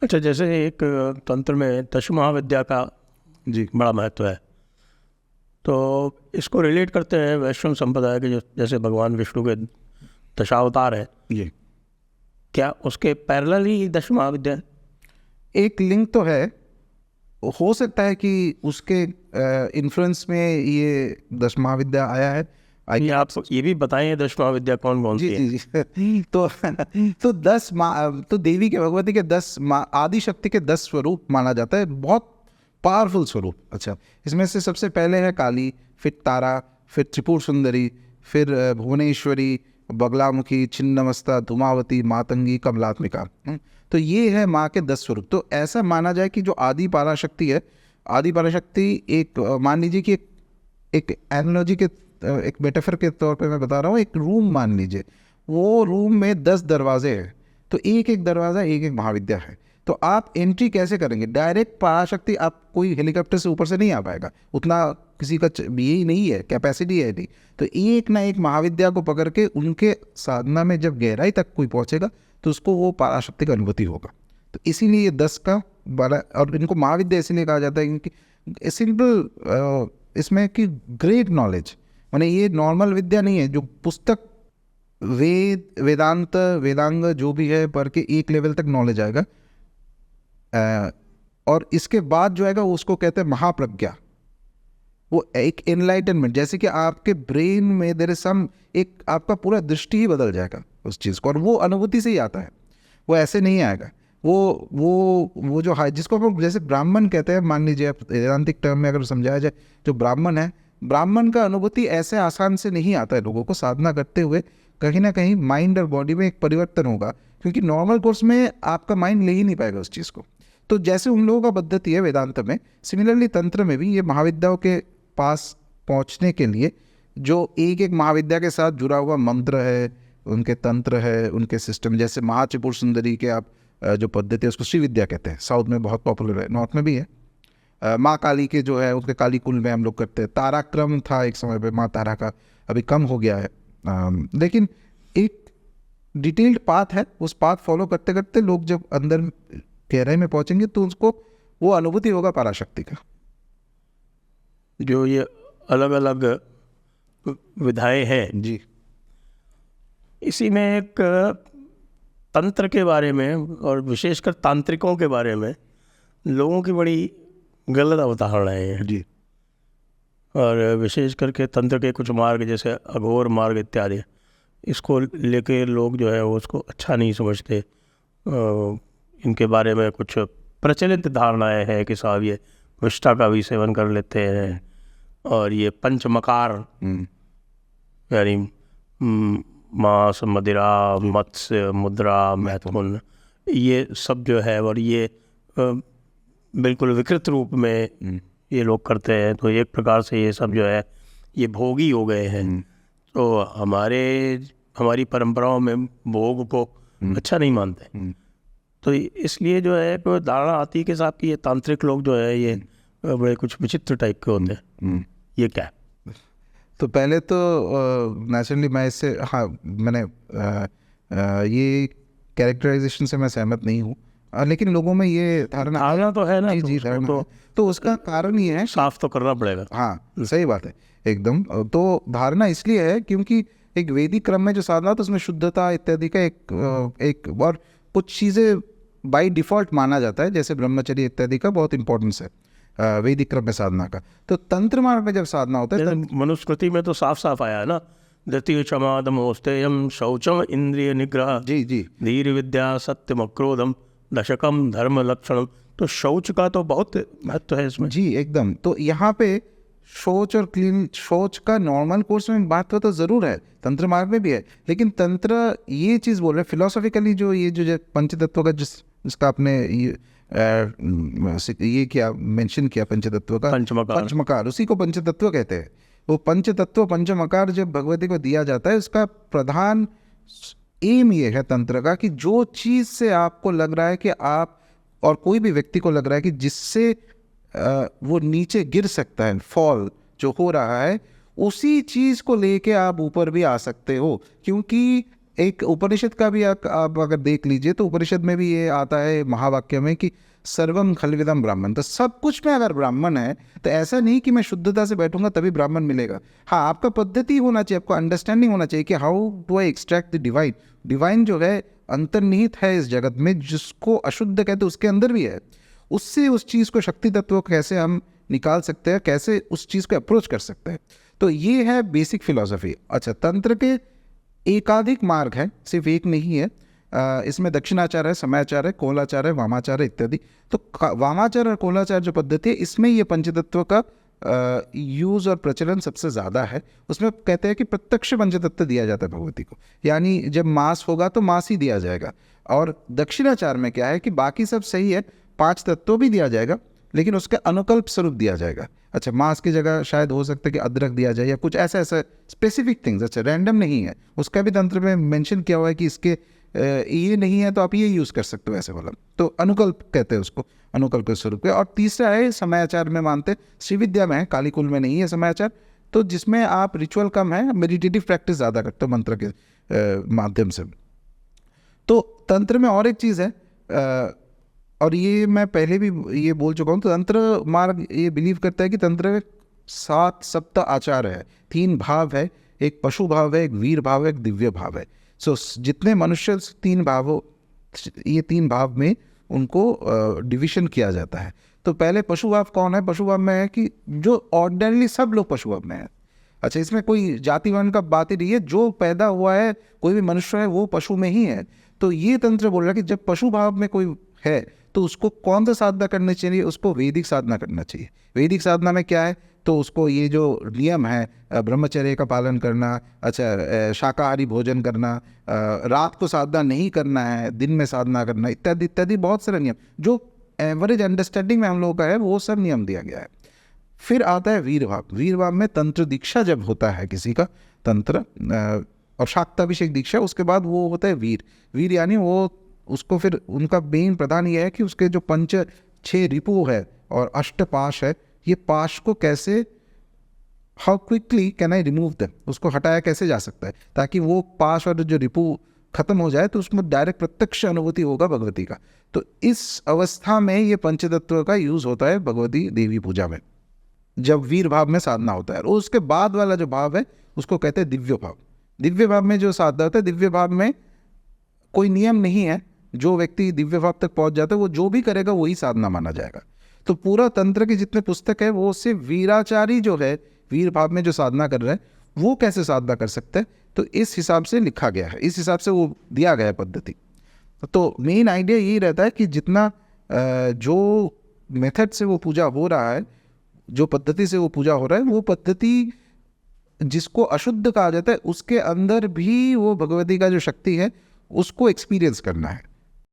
अच्छा, जैसे एक तंत्र में दश महाविद्या का जी बड़ा महत्व है, तो इसको रिलेट करते हैं वैष्णव संप्रदाय के, जो जैसे भगवान विष्णु के दशावतार हैं, जी क्या उसके पैरेलल ही दश महाविद्या है? एक लिंक तो है, हो सकता है कि उसके इन्फ्लुएंस में ये दश महाविद्या आया है। ये आप ये भी बताएं दश महाविद्या कौन कौन जी सी है? जी जी तो तो देवी के, भगवती के 10 आदि शक्ति के 10 स्वरूप माना जाता है, बहुत पावरफुल स्वरूप। अच्छा, इसमें से सबसे पहले है काली, फिर तारा, फिर त्रिपुर सुंदरी, फिर भुवनेश्वरी, बगलामुखी, छिन्नमस्ता, धूमावती, मातंगी, कमलात्मिका। तो ये है माँ के 10 स्वरूप। तो ऐसा माना जाए कि जो आदि पराशक्ति है, आदि पराशक्ति एक मान लीजिए कि एक एनालॉजी के, एक मेटाफर के तौर पे मैं बता रहा हूँ, एक रूम मान लीजिए, वो रूम में 10 दरवाजे हैं, तो एक एक दरवाज़ा एक एक महाविद्या है। तो आप एंट्री कैसे करेंगे? डायरेक्ट पराशक्ति, आप कोई हेलीकॉप्टर से ऊपर से नहीं आ पाएगा, उतना किसी का यही नहीं है, कैपेसिटी है नहीं। तो एक ना एक महाविद्या को पकड़ के उनके साधना में जब गहराई तक कोई पहुँचेगा तो उसको वो पराशक्ति का अनुभूति होगा। तो इसीलिए ये 10 का 12, और इनको महाविद्या इसीलिए कहा जाता है क्योंकि सिंपल इसमें कि ग्रेट नॉलेज, माने ये नॉर्मल विद्या नहीं है जो पुस्तक, वेद, वेदांत, वेदांग जो भी है पढ़ के एक लेवल तक नॉलेज आएगा। और इसके बाद जो आएगा उसको कहते हैं महाप्रज्ञा, वो एक एनलाइटनमेंट, जैसे कि आपके ब्रेन में देयर इज सम, एक आपका पूरा दृष्टि ही बदल जाएगा उस चीज़ को, और वो अनुभूति से ही आता है, वो ऐसे नहीं आएगा। वो जो है जिसको हम जैसे ब्राह्मण कहते हैं, मान लीजिए आप वेदांतिक टर्म में अगर समझाया जाए, जो ब्राह्मण है, ब्राह्मण का अनुभूति ऐसे आसान से नहीं आता है लोगों को। साधना करते हुए कहीं ना कहीं माइंड और बॉडी में एक परिवर्तन होगा, क्योंकि नॉर्मल कोर्स में आपका माइंड ले ही नहीं पाएगा उस चीज़ को। तो जैसे उन लोगों का पद्धति है वेदांत में, सिमिलरली तंत्र में भी ये महाविद्याओं के पास पहुंचने के लिए जो एक एक महाविद्या के साथ जुड़ा हुआ मंत्र है, उनके तंत्र है, उनके सिस्टम, जैसे महात्रिपुर सुंदरी के आप जो पद्धति है उसको श्री विद्या कहते हैं, साउथ में बहुत पॉपुलर है, नॉर्थ में भी है। माँ काली के जो है उसके काली कुल में हम लोग करते हैं। ताराक्रम था एक समय पे माँ तारा का, अभी कम हो गया है, लेकिन एक डिटेल्ड पाथ है, उस पाथ फॉलो करते करते लोग जब अंदर गहराई में पहुंचेंगे तो उसको वो अनुभूति होगा पराशक्ति का। जो ये अलग अलग विधाएं हैं जी इसी में एक तंत्र के बारे में और विशेषकर तांत्रिकों के बारे में लोगों की बड़ी गलत अवधारणाएं हैं। जी और विशेष करके तंत्र के कुछ मार्ग जैसे अघोर मार्ग इत्यादि, इसको लेके लोग जो है वो उसको अच्छा नहीं समझते। इनके बारे में कुछ प्रचलित धारणाएं हैं कि साहब ये विष्ठा का भी सेवन कर लेते हैं, और ये पंचमकार यानी मांस, मदिरा, मत्स्य, मुद्रा, मैथुन, ये सब जो है, और ये बिल्कुल विकृत रूप में ये लोग करते हैं। तो एक प्रकार से ये सब जो है ये भोगी हो गए हैं। तो हमारी परंपराओं में भोग को अच्छा नहीं मानते। तो इसलिए जो है तो धारणा आती है कि साहब कि ये तांत्रिक लोग जो है ये बड़े कुछ विचित्र टाइप के होते हैं। ये क्या है? तो पहले तो नेचुरली मैं इससे, हाँ, मैंने ये कैरेक्टराइजेशन से मैं सहमत नहीं हूँ, लेकिन लोगों में ये धारणा तो है ना। जी धारणा तो उसका कारण ये है, साफ तो करना पड़ेगा। हाँ सही बात है एकदम। तो धारणा इसलिए है क्योंकि एक वैदिक क्रम में जो साधना तो उसमें शुद्धता इत्यादि का एक और कुछ चीज़ें बाय डिफ़ॉल्ट माना जाता है, जैसे ब्रह्मचर्य इत्यादि का बहुत इंपॉर्टेंस है वैदिक क्रम में साधना का। तो तंत्र मार्ग में जब साधना होता है, मनुस्मृति में तो साफ साफ आया है ना, धृति क्षमा दमोस्तेयम शौचम इंद्रिय निग्रह, जी जी, धीर विद्या सत्यम अक्रोधम दशकम धर्म लक्षणम। तो शौच का तो बहुत महत्व है इसमें। जी एकदम। तो यहाँ पे शौच और क्लीन, शौच का नॉर्मल कोर्स में महत्व तो ज़रूर है, तंत्र मार्ग में भी है, लेकिन तंत्र ये चीज़ बोल रहे हैं फिलोसॉफिकली, जो ये जो पंचतत्व का जिसका आपने ये क्या मेंशन किया, पंचतत्व का पंचमकार, उसी को पंचतत्व कहते हैं। वो पंचतत्व पंचमकार जब भगवती को दिया जाता है, उसका प्रधान एम ये है तंत्र का कि जो चीज़ से आपको लग रहा है कि आप, और कोई भी व्यक्ति को लग रहा है कि जिससे वो नीचे गिर सकता है, फॉल जो हो रहा है, उसी चीज़ को लेके आप ऊपर भी आ सकते हो। क्योंकि एक उपनिषद का भी आप अगर देख लीजिए तो उपनिषद में भी ये आता है महावाक्य में कि सर्वम खलविदम ब्राह्मण। तो सब कुछ में अगर ब्राह्मण है तो ऐसा नहीं कि मैं शुद्धता से बैठूंगा तभी ब्राह्मण मिलेगा। हाँ, आपका पद्धति होना चाहिए, आपको अंडरस्टैंडिंग होना चाहिए कि how do I extract the divine. Divine जो है अंतर्निहित है इस जगत में, जिसको अशुद्ध कहते उसके अंदर भी है। उससे उस चीज़ को, शक्ति तत्व को कैसे हम निकाल सकते हैं, कैसे उस चीज़ को अप्रोच कर सकते हैं। तो ये है बेसिक फिलॉसफी। अच्छा, तंत्र के एकाधिक मार्ग है, सिर्फ एक नहीं है। इसमें दक्षिणाचार है, समयाचार है, कोलाचार है, वामाचार है इत्यादि। तो वामाचार और कोलाचार जो पद्धति है, इसमें ये पंचतत्व का यूज़ और प्रचलन सबसे ज़्यादा है। उसमें कहते हैं कि प्रत्यक्ष पंचतत्व दिया जाता है भगवती को, यानी जब मास होगा तो मास ही दिया जाएगा। और दक्षिणाचार में क्या है कि बाकी सब सही है, 5 तत्व भी दिया जाएगा लेकिन उसके अनुकल्प स्वरूप दिया जाएगा। अच्छा, मांस की जगह शायद हो सकता है कि अदरक दिया जाए या कुछ ऐसा ऐसा स्पेसिफिक थिंग्स। अच्छा, रैंडम नहीं है, उसका भी तंत्र में मेंशन किया हुआ है कि इसके ये नहीं है तो आप ये यूज़ कर सकते हो, ऐसे बोला। तो अनुकल्प कहते हैं उसको, अनुकल्प के स्वरूप के। और तीसरा है समयाचार में मानते, श्रीविद्या में है, कालीकुल में नहीं है समयाचार, तो जिसमें आप रिचुअल कम है, मेडिटेटिव प्रैक्टिस ज़्यादा करते हो मंत्र के माध्यम से। तो तंत्र में और एक चीज़ है, और ये मैं पहले भी ये बोल चुका हूँ, तो तंत्र मार्ग ये बिलीव करता है कि तंत्र में 7 सप्त आचार है, 3 भाव है, एक पशु भाव है, एक वीर भाव है, एक दिव्य भाव है। सो जितने मनुष्य 3 भावों, ये 3 भाव में उनको डिविजन किया जाता है। तो पहले पशु भाव कौन है? पशु भाव में है कि जो ऑर्डिनरली सब लोग पशु भाव में है। अच्छा, इसमें कोई जाति वर्ण का बात ही नहीं है, जो पैदा हुआ है कोई भी मनुष्य है वो पशु में ही है। तो ये तंत्र बोल रहा है कि जब पशु भाव में कोई है तो उसको कौन सा साधना करनी चाहिए? उसको वैदिक साधना करना चाहिए। वैदिक साधना में क्या है? तो उसको ये जो नियम है, ब्रह्मचर्य का पालन करना, अच्छा शाकाहारी भोजन करना, रात को साधना नहीं करना है, दिन में साधना करना, इत्यादि इत्यादि बहुत सारे नियम जो एवरेज अंडरस्टैंडिंग में हम लोगों का है, वो सब नियम दिया गया है। फिर आता है वीर भाव। वीर भाव में तंत्र दीक्षा जब होता है किसी का, तंत्र और शाक्ताभिषेक दीक्षा, उसके बाद वो होता है वीर। वीर यानी वो उसको फिर उनका मेन प्रधान ये है कि उसके जो 6 रिपु है और 8 पाश है, ये पाश को कैसे, how quickly can I remove them, उसको हटाया कैसे जा सकता है ताकि वो पाश और जो रिपु खत्म हो जाए, तो उसमें डायरेक्ट प्रत्यक्ष अनुभूति होगा भगवती का। तो इस अवस्था में ये पंचतत्व का यूज होता है भगवती देवी पूजा में, जब वीर भाव में साधना होता है। और उसके बाद वाला जो भाव है उसको कहते हैं दिव्य भाव। दिव्य भाव में जो साधना होता है, दिव्य भाव में कोई नियम नहीं है, जो व्यक्ति दिव्य भाव तक पहुंच जाता है वो जो भी करेगा वही साधना माना जाएगा। तो पूरा तंत्र के जितने पुस्तक है वो सिर्फ वीराचारी जो है, वीर भाव में जो साधना कर रहे हैं वो कैसे साधना कर सकते हैं, तो इस हिसाब से लिखा गया है, इस हिसाब से वो दिया गया है पद्धति। तो मेन आइडिया यही रहता है कि जितना जो मेथड से वो पूजा हो रहा है, जो पद्धति से वो पूजा हो रहा है, वो पद्धति जिसको अशुद्ध कहा जाता है उसके अंदर भी वो भगवती का जो शक्ति है उसको एक्सपीरियंस करना है।